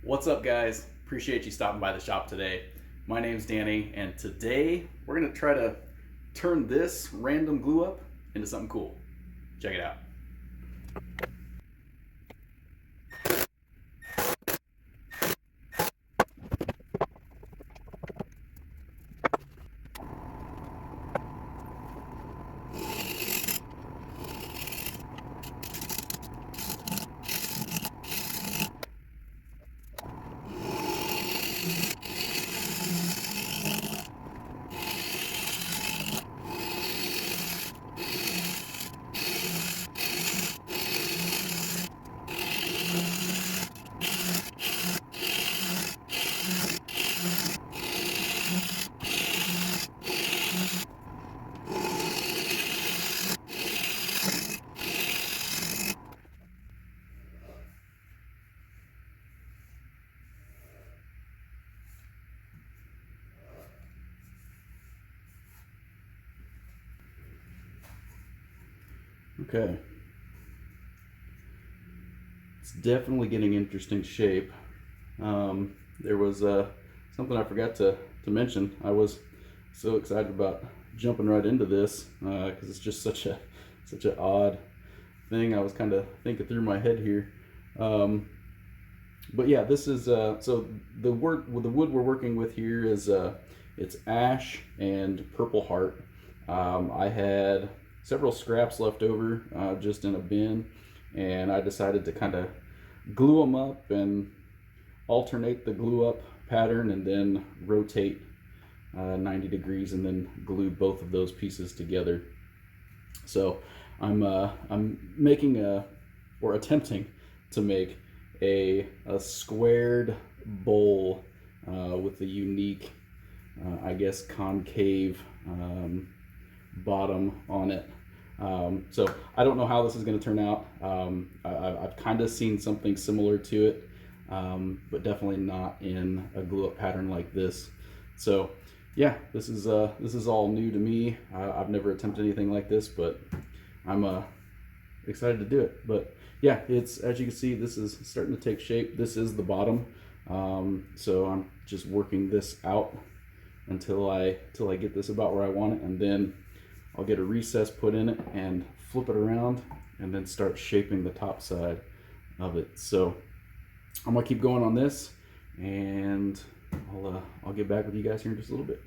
What's up, guys? Appreciate you stopping by the shop today. My name's Danny, and today we're gonna try to turn this random glue up into something cool. Check it out. Okay. It's definitely getting interesting shape. There was something I forgot to mention. I was so excited about jumping right into this because it's just such an odd thing. I was kind of thinking through my head here. But yeah, this is so the wood we're working with here is it's ash and purple heart. I had several scraps left over just in a bin, and I decided to kind of glue them up and alternate the glue up pattern and then rotate 90 degrees and then glue both of those pieces together. So I'm making or attempting to make a squared bowl with a unique I guess concave bottom on it. So I don't know how this is going to turn out. I've kind of seen something similar to it, but definitely not in a glue up pattern like this. So yeah, this is all new to me. I've never attempted anything like this, but I'm excited to do it. But yeah, it's, as you can see, this is starting to take shape. This is the bottom. So I'm just working this out until I get this about where I want it, and then I'll get a recess put in it and flip it around and then start shaping the top side of it. So I'm gonna keep going on this, and I'll get back with you guys here in just a little bit.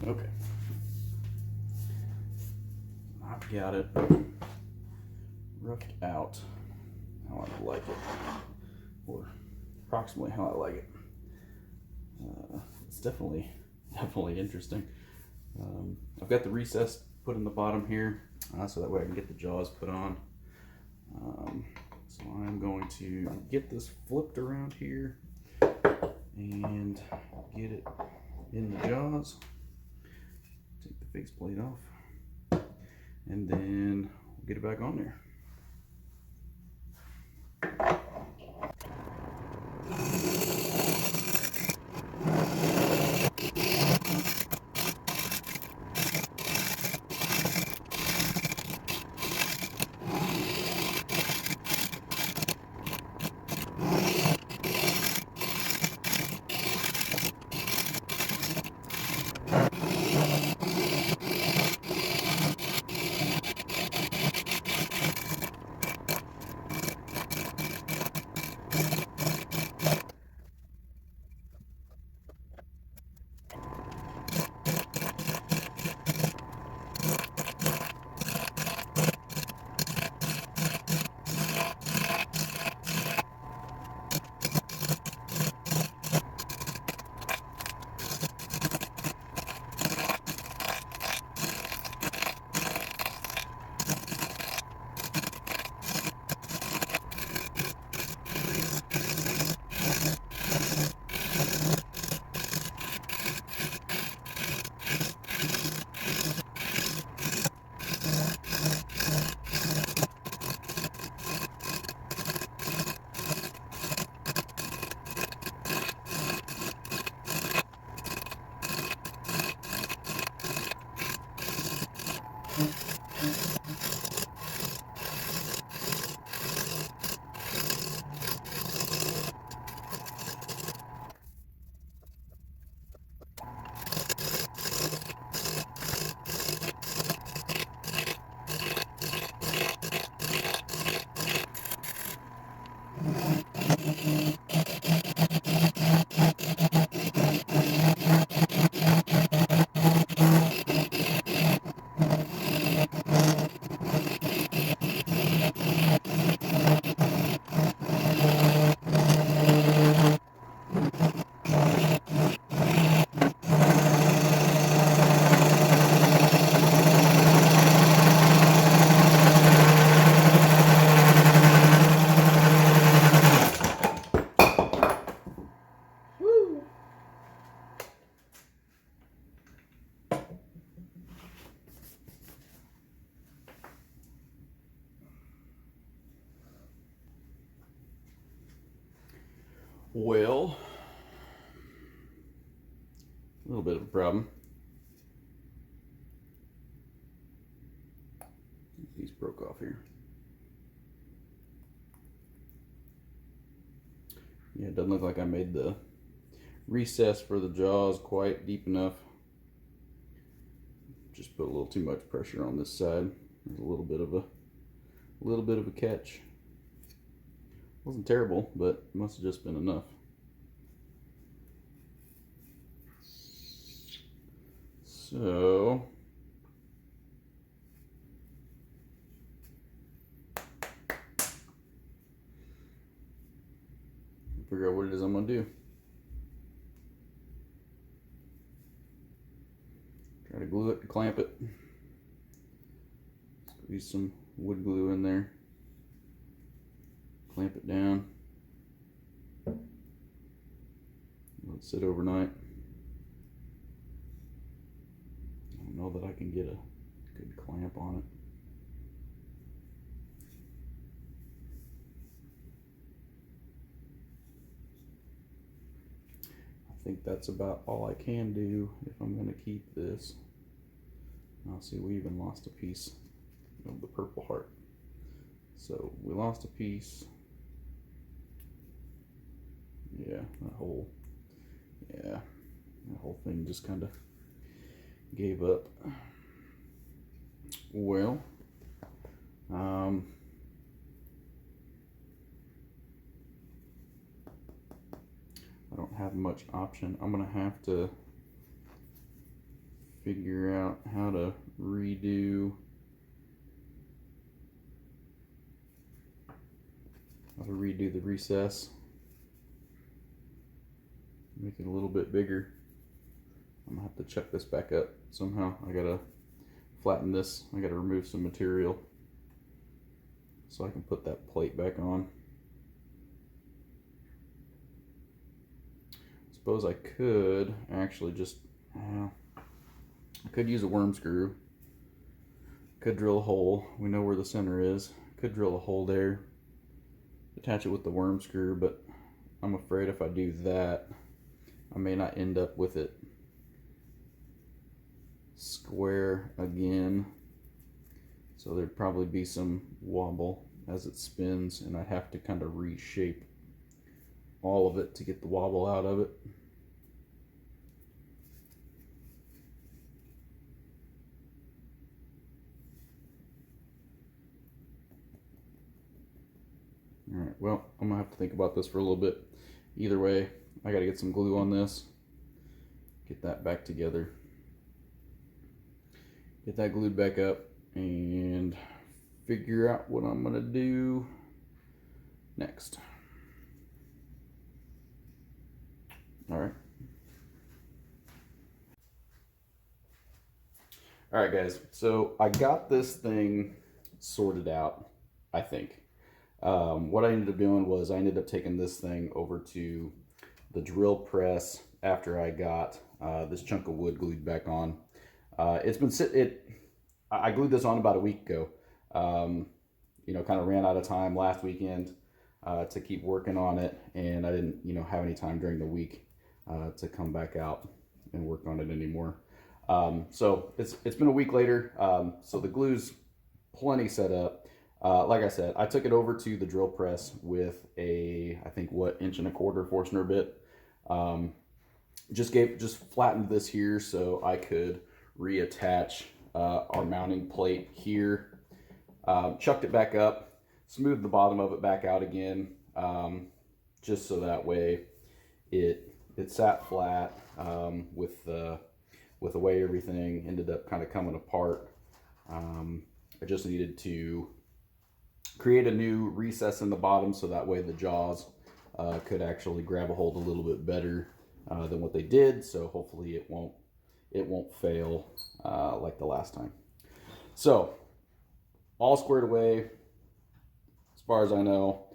Okay, I've got it roughed out how I like it, or approximately how I like it. It's definitely interesting. I've got the recess put in the bottom here, so that way I can get the jaws put on. So I'm going to get this flipped around here and get it in the jaws. Take the faceplate off, and then we'll get it back on there. Well, a little bit of a problem. These broke off here. Yeah, it doesn't look like I made the recess for the jaws quite deep enough. Just put a little too much pressure on this side. There's a little bit of a catch. Wasn't terrible, but it must have just been enough. So figure out what it is I'm gonna do. Try to glue it and clamp it. Squeeze some wood glue in there. Clamp it down. Let it sit overnight. I don't know that I can get a good clamp on it. I think that's about all I can do if I'm going to keep this. Now see, we even lost a piece of the purple heart. So we lost a piece. Yeah, that whole thing just kind of gave up. Well, I don't have much option. I'm gonna have to figure out how to redo the recess, make it a little bit bigger I'm gonna have to check this back up somehow. I gotta flatten this. I gotta remove some material so I can put that plate back on. Suppose I could actually just, I could use a worm screw. Could drill a hole. We know where the center is. Could drill a hole there. Attach it with the worm screw, but I'm afraid if I do that, I may not end up with it square again. So there'd probably be some wobble as it spins, and I'd have to kind of reshape all of it to get the wobble out of it. All right, well, I'm gonna have to think about this for a little bit. Either way, I gotta get some glue on this, get that back together, get that glued back up, and figure out what I'm gonna do next. All right. All right, guys, so I got this thing sorted out, I think. What I ended up doing was I ended up taking this thing over to the drill press after I got this chunk of wood glued back on. It's been I glued this on about a week ago. You know, kind of ran out of time last weekend to keep working on it, and I didn't, you know, have any time during the week to come back out and work on it anymore. So it's been a week later. So the glue's plenty set up. Like I said, I took it over to the drill press with a, I think, what, 1.25" Forstner bit. Just flattened this here so I could reattach our mounting plate here. Chucked it back up, smoothed the bottom of it back out again, just so that way it sat flat with the way everything ended up kind of coming apart. I just needed to create a new recess in the bottom so that way the jaws could actually grab a hold a little bit better than what they did. So hopefully it won't fail like the last time. So all squared away as far as I know.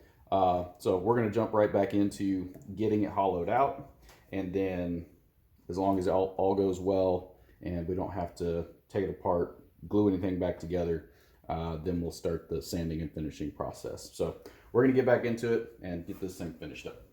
So we're gonna jump right back into getting it hollowed out, and then as long as all goes well and we don't have to take it apart, glue anything back together, then we'll start the sanding and finishing process. So we're gonna get back into it and get this thing finished up.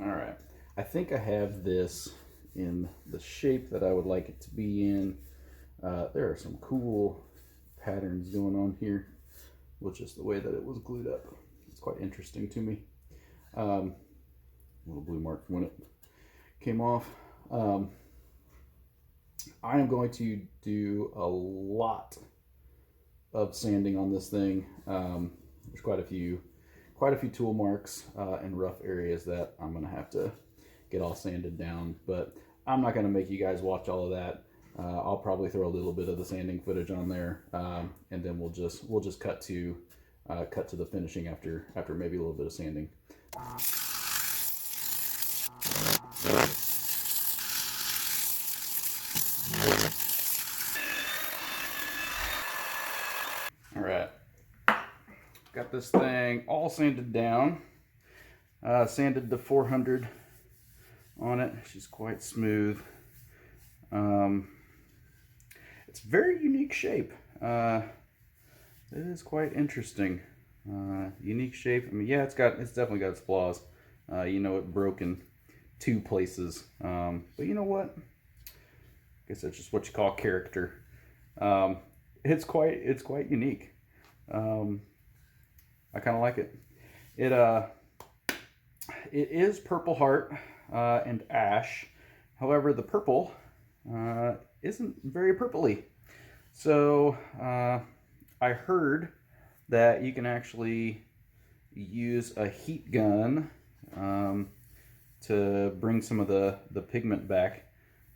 All right, I think I have this in the shape that I would like it to be in. There are some cool patterns going on here with just the way that it was glued up. It's quite interesting to me. Little blue mark from when it came off. I am going to do a lot of sanding on this thing. There's quite a few tool marks and rough areas that I'm gonna have to get all sanded down, but I'm not gonna make you guys watch all of that. I'll probably throw a little bit of the sanding footage on there, and then we'll just cut to the finishing after maybe a little bit of sanding. All right, got this thing all sanded down, sanded to 400 on it. She's quite smooth. It's very unique shape. It is quite interesting. Unique shape. I mean, yeah, it's definitely got its flaws. It broke in two places. But you know what? I guess that's just what you call character. It's quite unique. I kind of like it. It is purple heart and ash. However, the purple isn't very purpley. So I heard that you can actually use a heat gun to bring some of the pigment back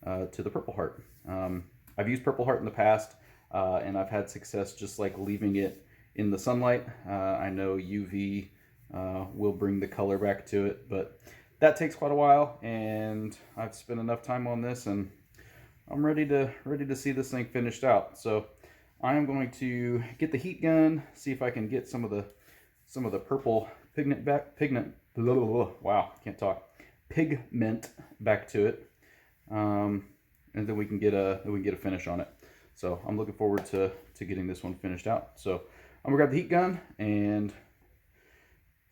to the purple heart. I've used purple heart in the past, and I've had success just like leaving it in the sunlight. I know UV will bring the color back to it, but that takes quite a while, and I've spent enough time on this, and I'm ready to see this thing finished out. So I am going to get the heat gun, see if I can get some of the purple pigment back. Wow, can't talk. Pigment back to it, and then we can get a finish on it. So I'm looking forward to getting this one finished out. So I'm gonna grab the heat gun and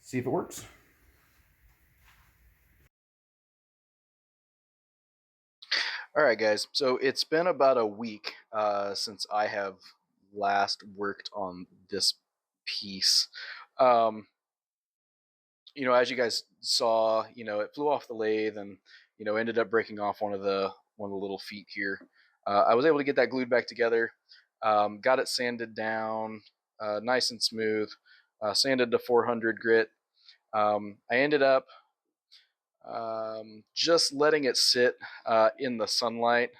see if it works. All right, guys. So it's been about a week since I have last worked on this piece. Um, as you guys saw, it flew off the lathe and ended up breaking off one of the little feet here. I was able to get that glued back together. Got it sanded down, nice and smooth. Sanded to 400 grit. I ended up just letting it sit in the sunlight,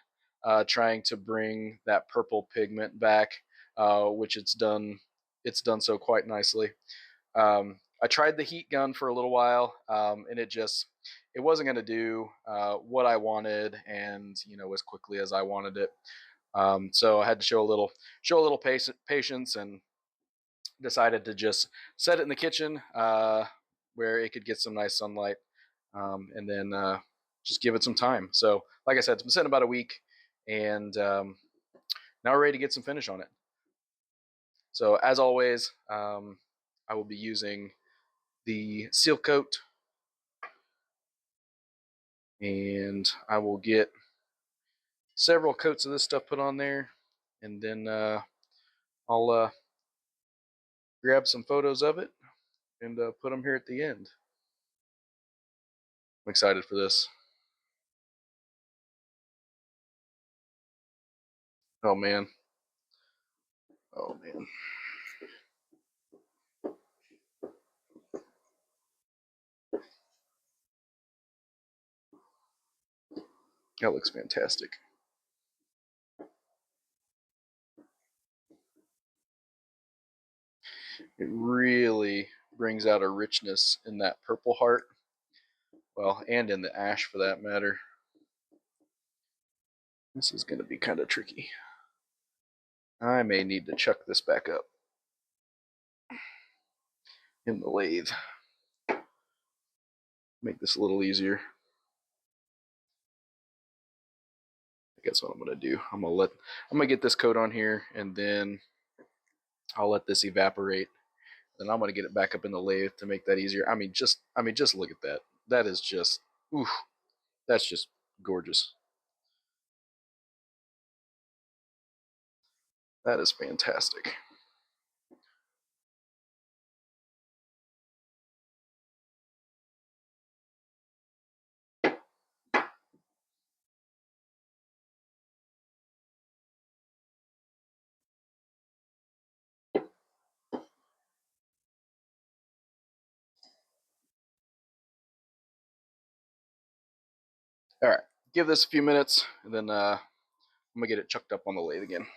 trying to bring that purple pigment back, which it's done. It's done so quite nicely. I tried the heat gun for a little while, and it wasn't going to do what I wanted, and as quickly as I wanted it. So I had to show a little patience, and decided to just set it in the kitchen where it could get some nice sunlight, and then just give it some time. So, like I said, it's been sitting about a week, and now we're ready to get some finish on it. So, as always, I will be using the seal coat, and I will get several coats of this stuff put on there, and then I'll grab some photos of it and put them here at the end. I'm excited for this. Oh man. Oh man. That looks fantastic. It really brings out a richness in that purple heart. Well, and in the ash for that matter. This is going to be kind of tricky. I may need to chuck this back up in the lathe. Make this a little easier. I guess what I'm going to do, I'm going to get this coat on here, and then I'll let this evaporate. Then I'm going to get it back up in the lathe to make that easier. Just look at that. That is just, ooh, that's just gorgeous. That is fantastic. All right, give this a few minutes, and then I'm gonna get it chucked up on the lathe again.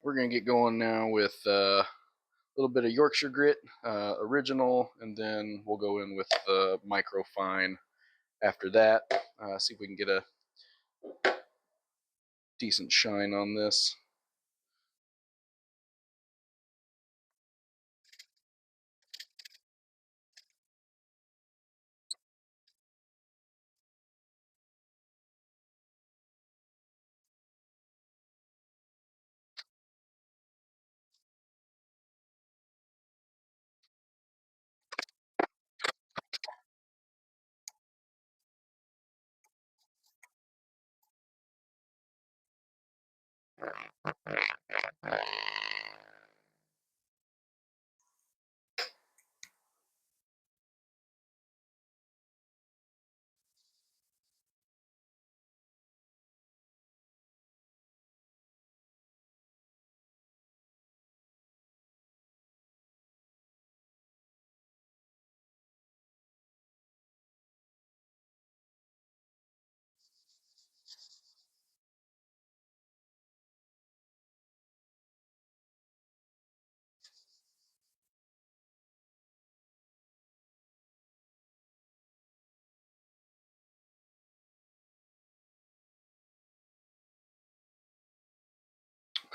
We're gonna get going now with a little bit of Yorkshire grit, original, and then we'll go in with the micro fine after that. See if we can get a decent shine on this.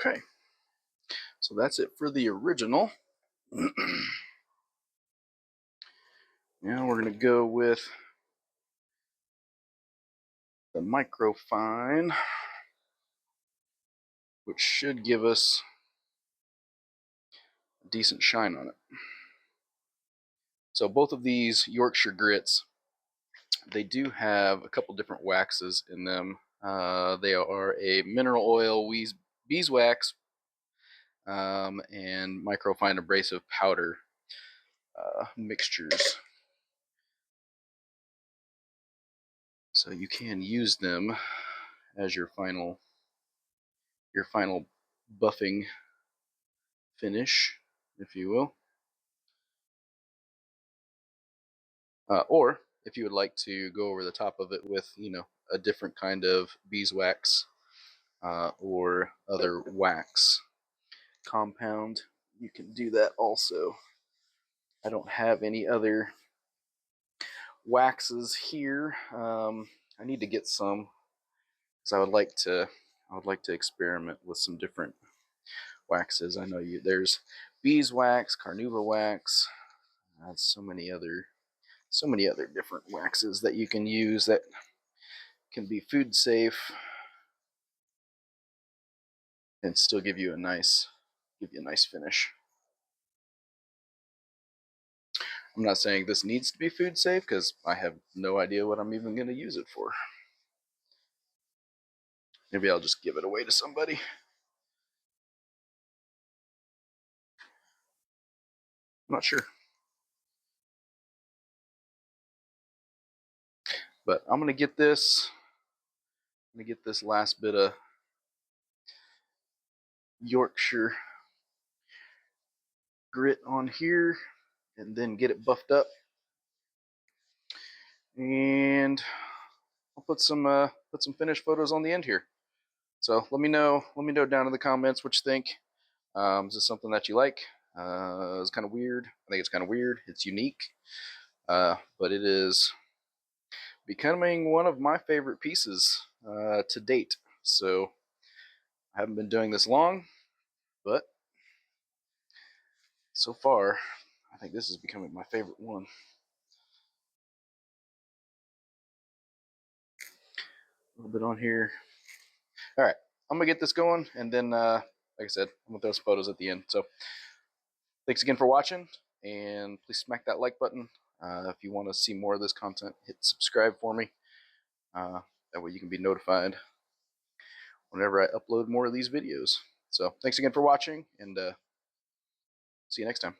Okay, so that's it for the original. Now we're gonna go with the microfine, which should give us a decent shine on it. So both of these Yorkshire grits, they do have a couple different waxes in them. They are a mineral oil beeswax and microfine abrasive powder mixtures. So you can use them as your final buffing finish, if you will. Or if you would like to go over the top of it with, a different kind of beeswax or other wax compound, you can do that also. I don't have any other waxes here. I need to get some because I would like to experiment with some different waxes. I know there's beeswax, carnauba wax, so many other different waxes that you can use that can be food safe. and still give you a nice finish. I'm not saying this needs to be food safe because I have no idea what I'm even going to use it for. Maybe I'll just give it away to somebody. I'm not sure. But I'm gonna get this. I'm gonna get this last bit of Yorkshire grit on here, and then get it buffed up. And I'll put some finished photos on the end here. So let me know. Let me know down in the comments what you think. Is this something that you like? It's kind of weird. I think it's kind of weird. It's unique, but it is becoming one of my favorite pieces to date. So I haven't been doing this long, but so far, I think this is becoming my favorite one. A little bit on here. All right, I'm gonna get this going, and then, like I said, I'm gonna throw some photos at the end. So, thanks again for watching, and please smack that like button. If you want to see more of this content, hit subscribe for me. That way you can be notified whenever I upload more of these videos. So, thanks again for watching, and see you next time.